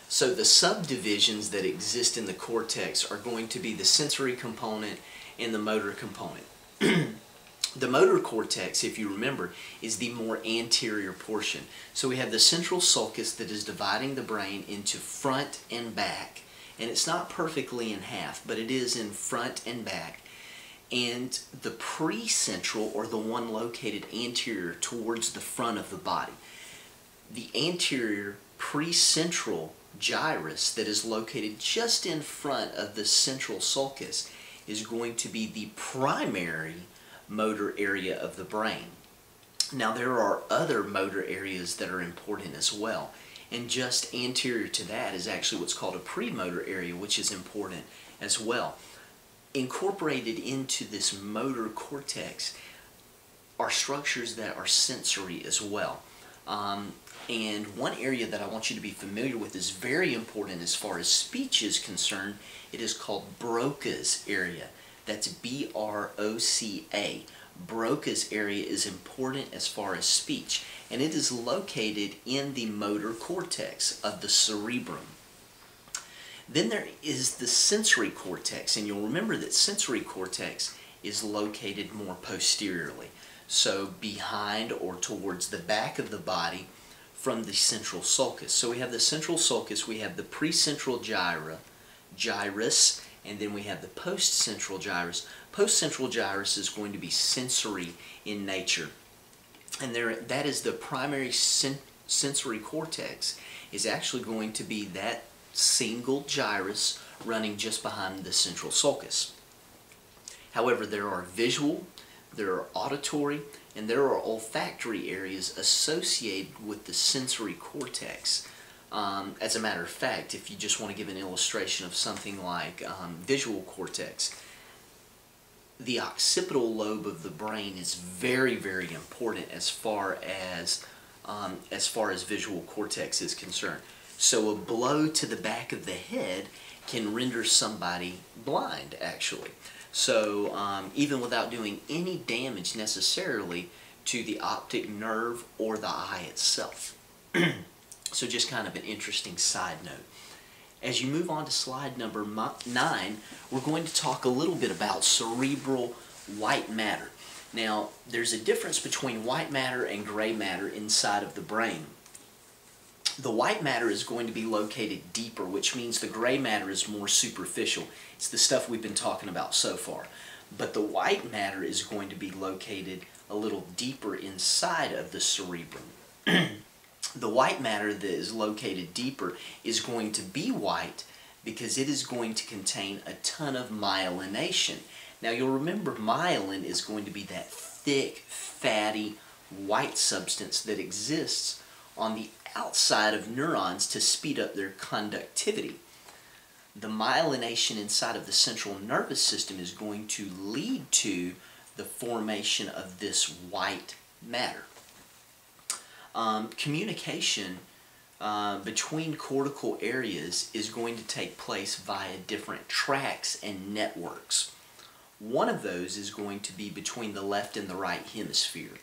So the subdivisions that exist in the cortex are going to be the sensory component and the motor component. The motor cortex, if you remember, is the more anterior portion. So we have the central sulcus that is dividing the brain into front and back. And it's not perfectly in half, but it is in front and back. And the precentral, or the one located anterior towards the front of the body. The anterior precentral gyrus that is located just in front of the central sulcus is going to be the primary motor area of the brain. Now there are other motor areas that are important as well, and just anterior to that is actually what's called a premotor area, which is important as well. Incorporated into this motor cortex are structures that are sensory as well. And one area that I want you to be familiar with is very important as far as speech is concerned. It is called Broca's area. That's B-R-O-C-A. Broca's area is important as far as speech, and it is located in the motor cortex of the cerebrum. Then there is the sensory cortex, and you'll remember that sensory cortex is located more posteriorly. So behind or towards the back of the body from the central sulcus. So we have the central sulcus, we have the precentral gyrus, and then we have the postcentral gyrus. Postcentral gyrus is going to be sensory in nature. And that is the primary sensory cortex, is actually going to be that single gyrus running just behind the central sulcus. However, there are visual, there are auditory, and there are olfactory areas associated with the sensory cortex. As a matter of fact, if you just want to give an illustration of something like visual cortex, the occipital lobe of the brain is very, very important as far as visual cortex is concerned. So a blow to the back of the head can render somebody blind, actually. So even without doing any damage necessarily to the optic nerve or the eye itself. So just kind of an interesting side note. As you move on to slide number 9, we're going to talk a little bit about cerebral white matter. Now, there's a difference between white matter and gray matter inside of the brain. The white matter is going to be located deeper, which means the gray matter is more superficial. It's the stuff we've been talking about so far. But the white matter is going to be located a little deeper inside of the cerebrum. The white matter that is located deeper is going to be white because it is going to contain a ton of myelination. Now you'll remember myelin is going to be that thick, fatty, white substance that exists on the outside of neurons to speed up their conductivity. The myelination inside of the central nervous system is going to lead to the formation of this white matter. Communication between cortical areas is going to take place via different tracks and networks. One of those is going to be between the left and the right hemisphere,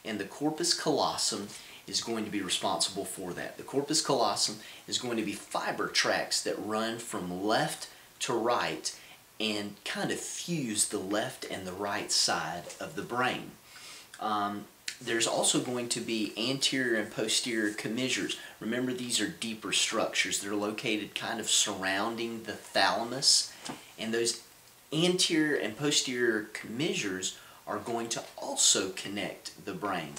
and the corpus callosum is going to be responsible for that. The corpus callosum is going to be fiber tracks that run from left to right and kind of fuse the left and the right side of the brain. There's also going to be anterior and posterior commissures. Remember, these are deeper structures. They're located kind of surrounding the thalamus, and those anterior and posterior commissures are going to also connect the brain.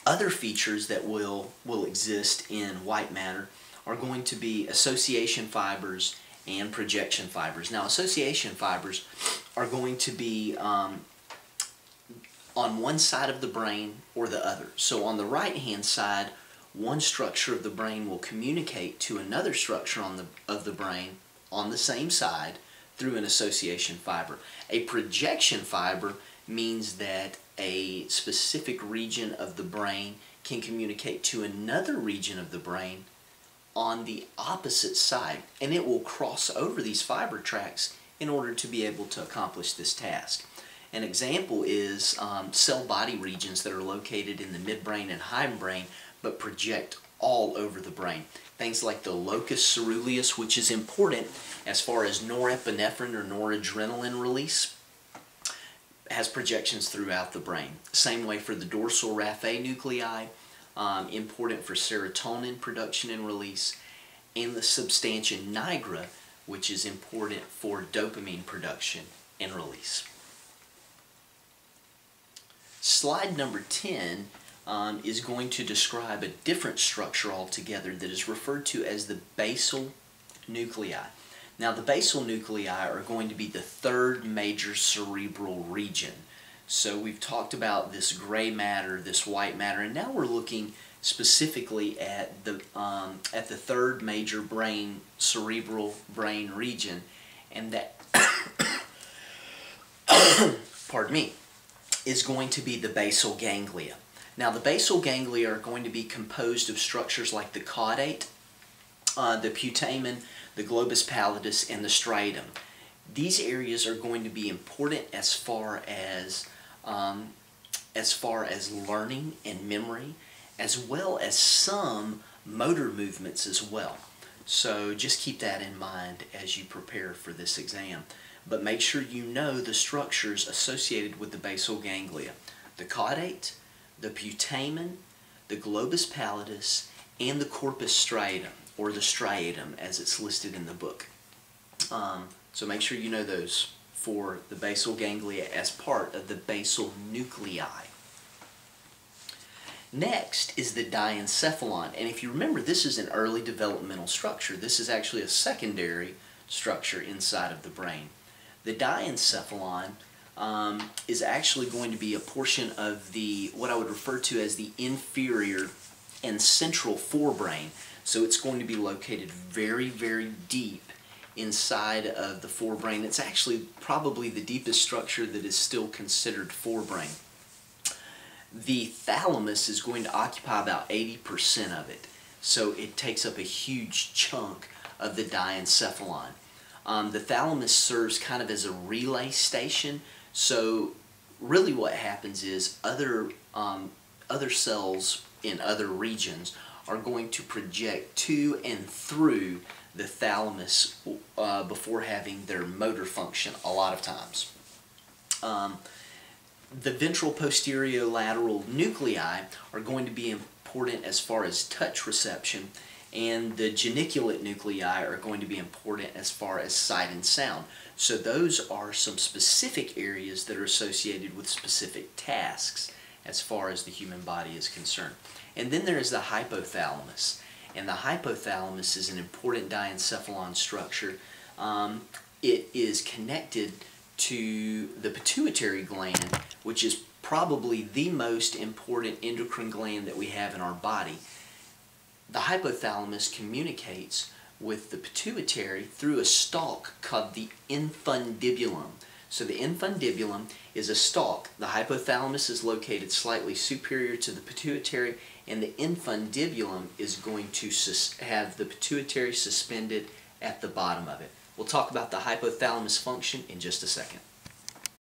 Other features that will exist in white matter are going to be association fibers and projection fibers. Now, association fibers are going to be on one side of the brain or the other. So on the right-hand side, one structure of the brain will communicate to another structure of the brain on the same side through an association fiber. A projection fiber means that a specific region of the brain can communicate to another region of the brain on the opposite side, and it will cross over these fiber tracks in order to be able to accomplish this task. An example is cell body regions that are located in the midbrain and hindbrain but project all over the brain. Things like the locus ceruleus, which is important as far as norepinephrine or noradrenaline release, has projections throughout the brain. Same way for the dorsal raphe nuclei, important for serotonin production and release, and the substantia nigra, which is important for dopamine production and release. Slide number 10 is going to describe a different structure altogether that is referred to as the basal nuclei. Now, the basal nuclei are going to be the third major cerebral region. So we've talked about this gray matter, this white matter, and now we're looking specifically at the third major cerebral brain region, and that pardon me, is going to be the basal ganglia. Now, the basal ganglia are going to be composed of structures like the caudate, the putamen, the globus pallidus, and the striatum. These areas are going to be important as far as learning and memory, as well as some motor movements as well. So just keep that in mind as you prepare for this exam. But make sure you know the structures associated with the basal ganglia: the caudate, the putamen, the globus pallidus, and the corpus striatum, or the striatum as it's listed in the book. So make sure you know those for the basal ganglia as part of the basal nuclei. Next is the diencephalon, and if you remember, this is an early developmental structure. This is actually a secondary structure inside of the brain. The diencephalon is actually going to be a portion of what I would refer to as the inferior and central forebrain. So it's going to be located very, very deep inside of the forebrain. It's actually probably the deepest structure that is still considered forebrain. The thalamus is going to occupy about 80% of it, so it takes up a huge chunk of the diencephalon. The thalamus serves kind of as a relay station, so really what happens is other cells in other regions are going to project to and through the thalamus before having their motor function a lot of times. The ventral posterolateral nuclei are going to be important as far as touch reception, and the geniculate nuclei are going to be important as far as sight and sound. So those are some specific areas that are associated with specific tasks as far as the human body is concerned. And then there is the hypothalamus. And the hypothalamus is an important diencephalon structure. It is connected to the pituitary gland, which is probably the most important endocrine gland that we have in our body. The hypothalamus communicates with the pituitary through a stalk called the infundibulum. So the infundibulum is a stalk. The hypothalamus is located slightly superior to the pituitary, and the infundibulum is going to have the pituitary suspended at the bottom of it. We'll talk about the hypothalamus function in just a second.